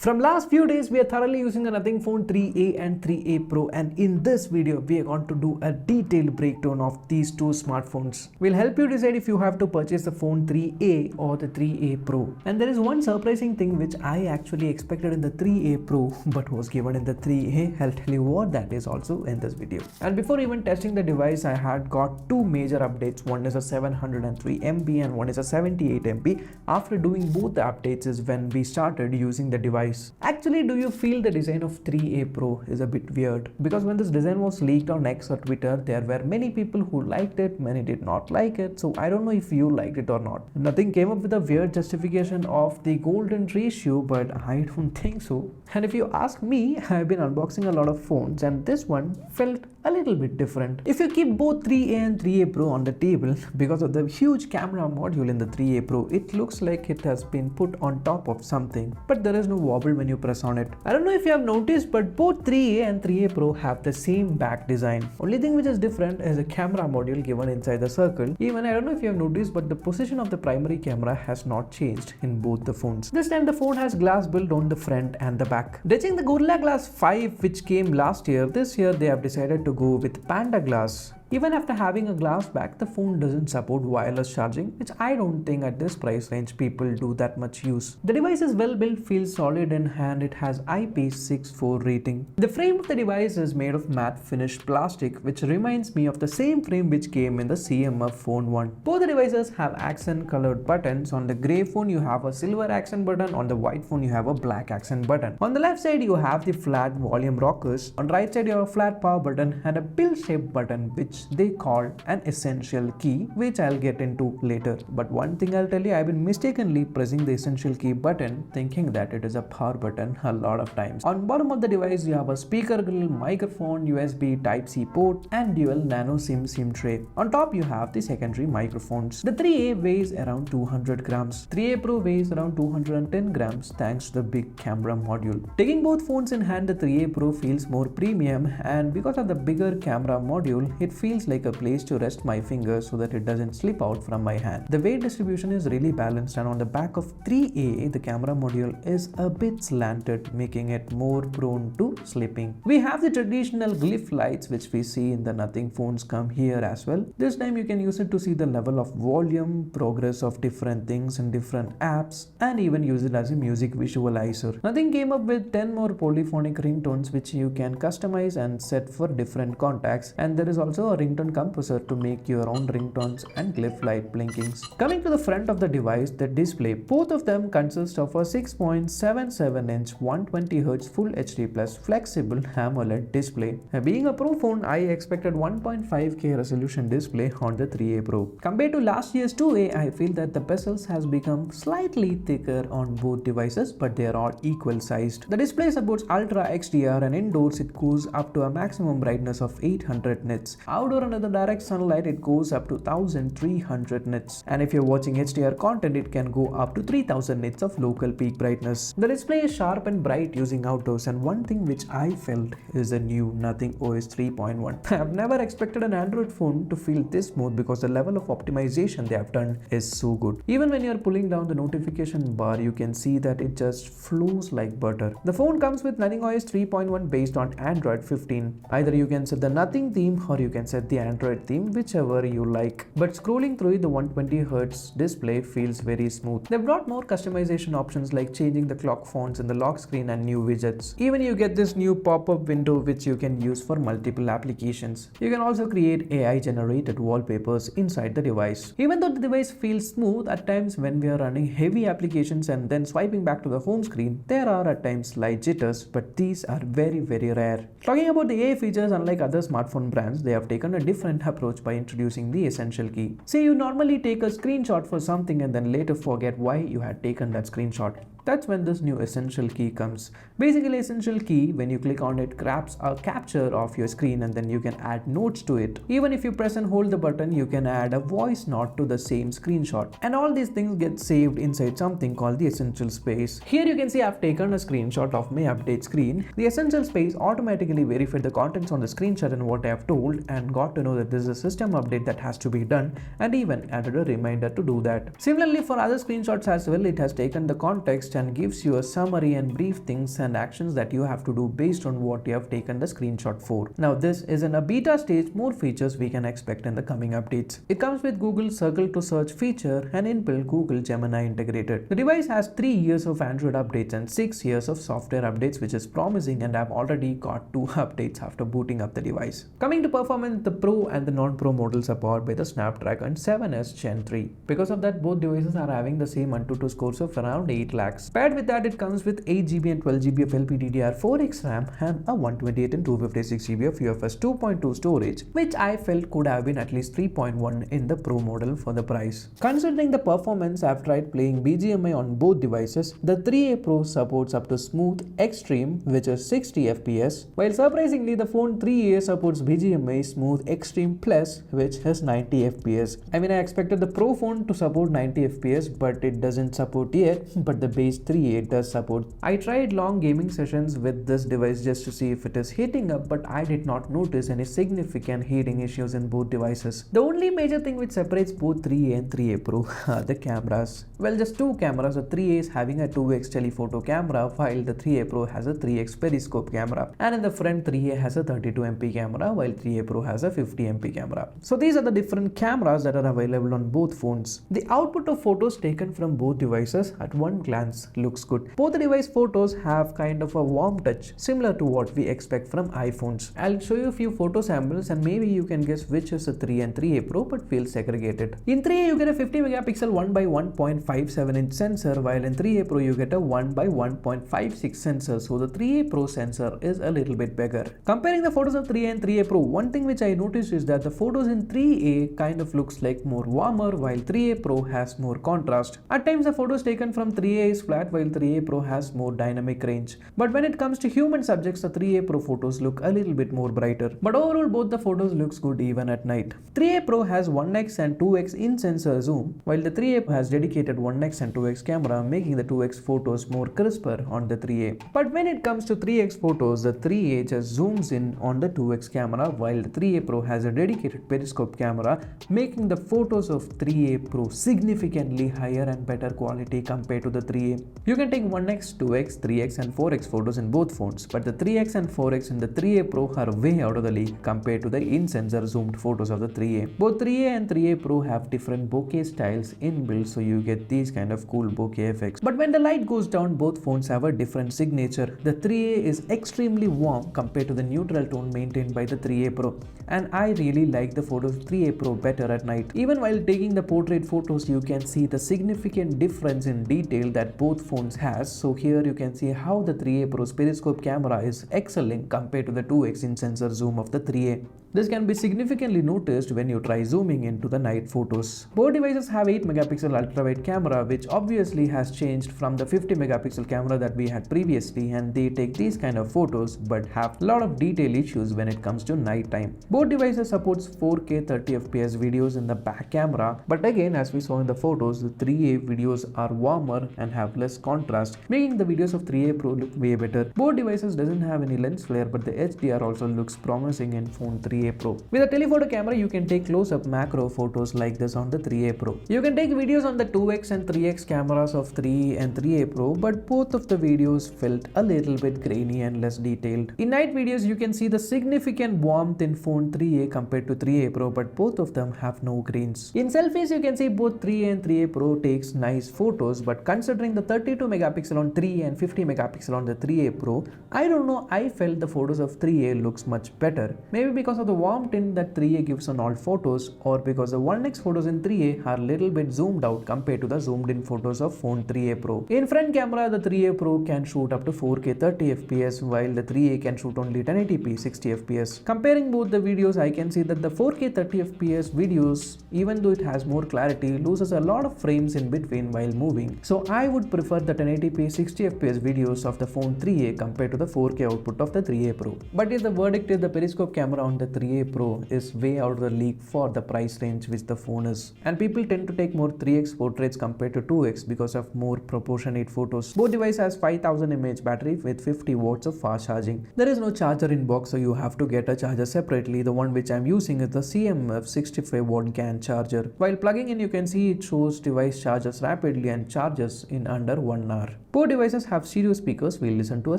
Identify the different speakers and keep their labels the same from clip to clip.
Speaker 1: From last few days, we are thoroughly using the Nothing Phone 3A and 3A Pro, and in this video, we are going to do a detailed breakdown of these two smartphones. We'll help you decide if you have to purchase the phone 3A or the 3A Pro. And there is one surprising thing which I actually expected in the 3A Pro but was given in the 3A. I'll tell you what that is also in this video. And before even testing the device, I had got two major updates. One is a 703 MB and one is a 78 MB. After doing both the updates is when we started using the device. Actually, do you feel the design of 3A Pro is a bit weird? Because when this design was leaked on X or Twitter, there were many people who liked it, many did not like it. So I don't know if you liked it or not. Nothing came up with a weird justification of the golden ratio, but I don't think so. And if you ask me, I've been unboxing a lot of phones and this one felt a little bit different. If you keep both 3A and 3A Pro on the table, because of the huge camera module in the 3A Pro, it looks like it has been put on top of something, but there is no wobble when you press on it. I don't know if you have noticed, but both 3A and 3A Pro have the same back design. Only thing which is different is a camera module given inside the circle. Even I don't know if you have noticed, but the position of the primary camera has not changed in both the phones. This time the phone has glass built on the front and the back. Ditching the Gorilla Glass 5 which came last year, this year they have decided to go with Panda Glass. Even after having a glass back, the phone doesn't support wireless charging, which I don't think at this price range people do that much use. The device is well built, feels solid in hand, it has IP64 rating. The frame of the device is made of matte finished plastic, which reminds me of the same frame which came in the CMF Phone 1. Both the devices have accent colored buttons. On the grey phone you have a silver accent button, on the white phone you have a black accent button. On the left side you have the flat volume rockers, on the right side you have a flat power button and a pill-shaped button which they call an essential key, which I'll get into later. But one thing I'll tell you, I've been mistakenly pressing the essential key button thinking that it is a power button a lot of times. On bottom of the device you have a speaker grill, microphone, USB Type-C port and dual nano SIM tray. On top you have the secondary microphones. The 3A weighs around 200 grams. 3A Pro weighs around 210 grams thanks to the big camera module. Taking both phones in hand, the 3A Pro feels more premium, and because of the bigger camera module, it feels like a place to rest my fingers so that it doesn't slip out from my hand. The weight distribution is really balanced, and on the back of 3A, the camera module is a bit slanted, making it more prone to slipping. We have the traditional glyph lights which we see in the Nothing phones come here as well. This time you can use it to see the level of volume, progress of different things in different apps, and even use it as a music visualizer. Nothing came up with 10 more polyphonic ringtones which you can customize and set for different contacts, and there is also a ringtone composer to make your own ringtones and glyph light blinkings. Coming to the front of the device, the display, both of them consist of a 6.77-inch 120Hz Full HD Plus flexible AMOLED display. Being a Pro phone, I expected 1.5K resolution display on the 3A Pro. Compared to last year's 2A, I feel that the bezels has become slightly thicker on both devices, but they are all equal sized. The display supports Ultra XDR, and indoors it goes up to a maximum brightness of 800 nits. Outdoor under the direct sunlight it goes up to 1300 nits, and if you're watching HDR content it can go up to 3000 nits of local peak brightness. The display is sharp and bright using outdoors, and one thing which I felt is the new Nothing OS 3.1. I have never expected an Android phone to feel this smooth because the level of optimization they have done is so good. Even when you're pulling down the notification bar, you can see that it just flows like butter. The phone comes with Nothing OS 3.1 based on Android 15. Either you can set the Nothing theme or you can set the Android theme, whichever you like. But scrolling through the 120Hz display feels very smooth. They've brought more customization options like changing the clock fonts in the lock screen and new widgets. Even you get this new pop-up window which you can use for multiple applications. You can also create AI generated wallpapers inside the device. Even though the device feels smooth, at times when we are running heavy applications and then swiping back to the home screen, there are at times slight jitters, but these are very rare. Talking about the AI features, unlike other smartphone brands, they have taken a different approach by introducing the essential key. Say you normally take a screenshot for something and then later forget why you had taken that screenshot. That's when this new essential key comes. Basically, essential key, when you click on it, grabs a capture of your screen and then you can add notes to it. Even if you press and hold the button, you can add a voice note to the same screenshot. And all these things get saved inside something called the essential space. Here you can see I've taken a screenshot of my update screen. The essential space automatically verified the contents on the screenshot and what I have told, and got to know that this is a system update that has to be done, and even added a reminder to do that. Similarly, for other screenshots as well, it has taken the context and gives you a summary and brief things and actions that you have to do based on what you have taken the screenshot for. Now this is in a beta stage, more features we can expect in the coming updates. It comes with Google Circle to Search feature and inbuilt Google Gemini integrated. The device has 3 years of Android updates and 6 years of software updates, which is promising, and I've already got 2 updates after booting up the device. Coming to performance, the Pro and the non-Pro models are powered by the Snapdragon 7S Gen 3. Because of that, both devices are having the same Antutu scores of around 8 lakhs. Paired with that, it comes with 8GB and 12GB of LPDDR4X RAM and a 128 and 256GB of UFS 2.2 storage, which I felt could have been at least 3.1 in the Pro model for the price. Considering the performance, I've tried playing BGMI on both devices. The 3A Pro supports up to Smooth Extreme, which is 60 FPS, while surprisingly the phone 3A supports BGMI Smooth Extreme Plus, which is 90 FPS. I mean, I expected the Pro phone to support 90 FPS, but it doesn't support yet, but the base 3A does support. I tried long gaming sessions with this device just to see if it is heating up, but I did not notice any significant heating issues in both devices. The only major thing which separates both 3A and 3A Pro are the cameras. Well, just 2 cameras. The 3A is having a 2x telephoto camera, while the 3A Pro has a 3x periscope camera. And in the front, 3A has a 32MP camera, while 3A Pro has a 50MP camera. So these are the different cameras that are available on both phones. The output of photos taken from both devices at one glance looks good. Both the device photos have kind of a warm touch, similar to what we expect from iPhones. I'll show you a few photo samples and maybe you can guess which is a 3 and 3A Pro, but feel segregated. In 3A you get a 50 megapixel 1x1.57 inch sensor, while in 3A Pro you get a 1x1.56 sensor, so the 3A Pro sensor is a little bit bigger. Comparing the photos of 3A and 3A Pro, one thing which I noticed is that the photos in 3A kind of looks like more warmer, while 3A Pro has more contrast. At times the photos taken from 3A is flat, while 3A Pro has more dynamic range. But when it comes to human subjects, the 3A Pro photos look a little bit more brighter. But overall, both the photos looks good even at night. 3A Pro has 1x and 2x in-sensor zoom, while the 3A has dedicated 1x and 2x camera, making the 2x photos more crisper on the 3A. But when it comes to 3x photos, the 3A just zooms in on the 2x camera, while the 3A Pro has a dedicated periscope camera, making the photos of 3A Pro significantly higher and better quality compared to the 3A. You can take 1x, 2x, 3x and 4x photos in both phones, but the 3x and 4x in the 3A Pro are way out of the league compared to the in-sensor zoomed photos of the 3A. Both 3A and 3A Pro have different bokeh styles inbuilt, so you get these kind of cool bokeh effects. But when the light goes down, both phones have a different signature. The 3A is extremely warm compared to the neutral tone maintained by the 3A Pro, and I really like the photos of 3A Pro better at night. Even while taking the portrait photos, you can see the significant difference in detail that both phones has. So here you can see how the 3A Pro's periscope camera is excelling compared to the 2x in-sensor zoom of the 3A. This can be significantly noticed when you try zooming into the night photos. Both devices have 8 megapixel ultra-wide camera, which obviously has changed from the 50 megapixel camera that we had previously, and they take these kind of photos but have a lot of detail issues when it comes to night time. Both devices supports 4K 30 FPS videos in the back camera, but again, as we saw in the photos, the 3A videos are warmer and have less contrast, making the videos of 3A Pro look way better. Both devices doesn't have any lens flare, but the HDR also looks promising in phone 3A Pro. With a telephoto camera, you can take close-up macro photos like this on the 3A Pro. You can take videos on the 2x and 3x cameras of 3 and 3A Pro, but both of the videos felt a little bit grainy and less detailed. In night videos, you can see the significant warmth in phone 3A compared to 3A Pro, but both of them have no grains. In selfies, you can see both 3A and 3A Pro takes nice photos, but considering the 32 megapixel on 3A and 50 megapixel on the 3A Pro, I don't know, I felt the photos of 3A looks much better. Maybe because of the warm tint that 3A gives on all photos, or because the 1x photos in 3A are little bit zoomed out compared to the zoomed in photos of phone 3A Pro. In front camera, the 3A Pro can shoot up to 4K 30 FPS, while the 3A can shoot only 1080p 60 FPS. Comparing both the videos, I can see that the 4K 30 FPS videos, even though it has more clarity, loses a lot of frames in between while moving. So I would prefer the 1080p 60 FPS videos of the phone 3A compared to the 4K output of the 3A Pro. But if the verdict is the periscope camera on the 3A Pro is way out of the league for the price range which the phone is. And people tend to take more 3x portraits compared to 2x because of more proportionate photos. Both device has 5000 mAh battery with 50 watts of fast charging. There is no charger in box, so you have to get a charger separately. The one which I am using is the CMF 65 watt GAN charger. While plugging in, you can see it shows device charges rapidly and charges in under 1 hour. Both devices have stereo speakers. We'll listen to a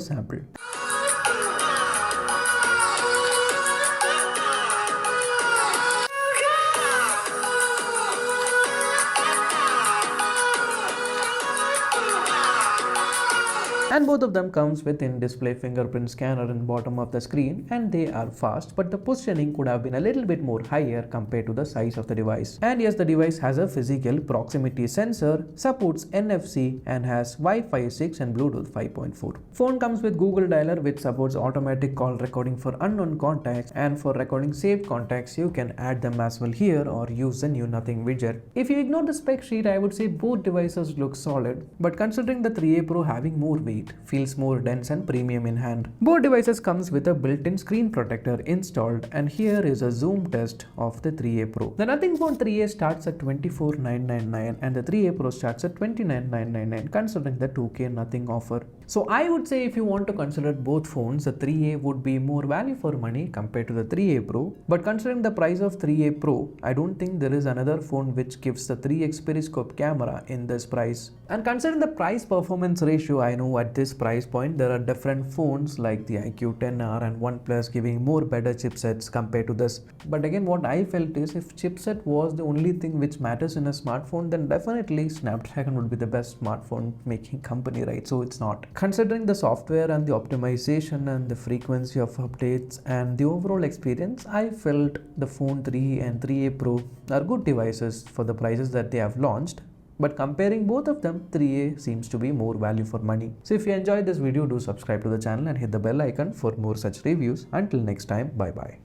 Speaker 1: sample. And both of them comes with in-display fingerprint scanner in bottom of the screen, and they are fast, but the positioning could have been a little bit more higher compared to the size of the device. And yes, the device has a physical proximity sensor, supports NFC and has Wi-Fi 6 and Bluetooth 5.4. Phone comes with Google Dialer, which supports automatic call recording for unknown contacts, and for recording saved contacts you can add them as well here or use the new Nothing widget. If you ignore the spec sheet, I would say both devices look solid, but considering the 3A Pro having more weight, feels more dense and premium in hand. Both devices comes with a built-in screen protector installed, and here is a zoom test of the 3A Pro. The Nothing Phone 3A starts at 24,999 and the 3A Pro starts at 29,999 considering the 2K Nothing offer. So I would say if you want to consider both phones, the 3A would be more value for money compared to the 3A Pro, but considering the price of 3A Pro, I don't think there is another phone which gives the 3x periscope camera in this price. And considering the price performance ratio, I know at this price point there are different phones like the iQOO XR and OnePlus giving more better chipsets compared to this. But again, what I felt is if chipset was the only thing which matters in a smartphone, then definitely Snapdragon would be the best smartphone making company, right? So it's not. Considering the software and the optimization and the frequency of updates and the overall experience, I felt the Phone 3 and 3A Pro are good devices for the prices that they have launched. But comparing both of them, 3A seems to be more value for money. So if you enjoyed this video, do subscribe to the channel and hit the bell icon for more such reviews. Until next time, bye bye.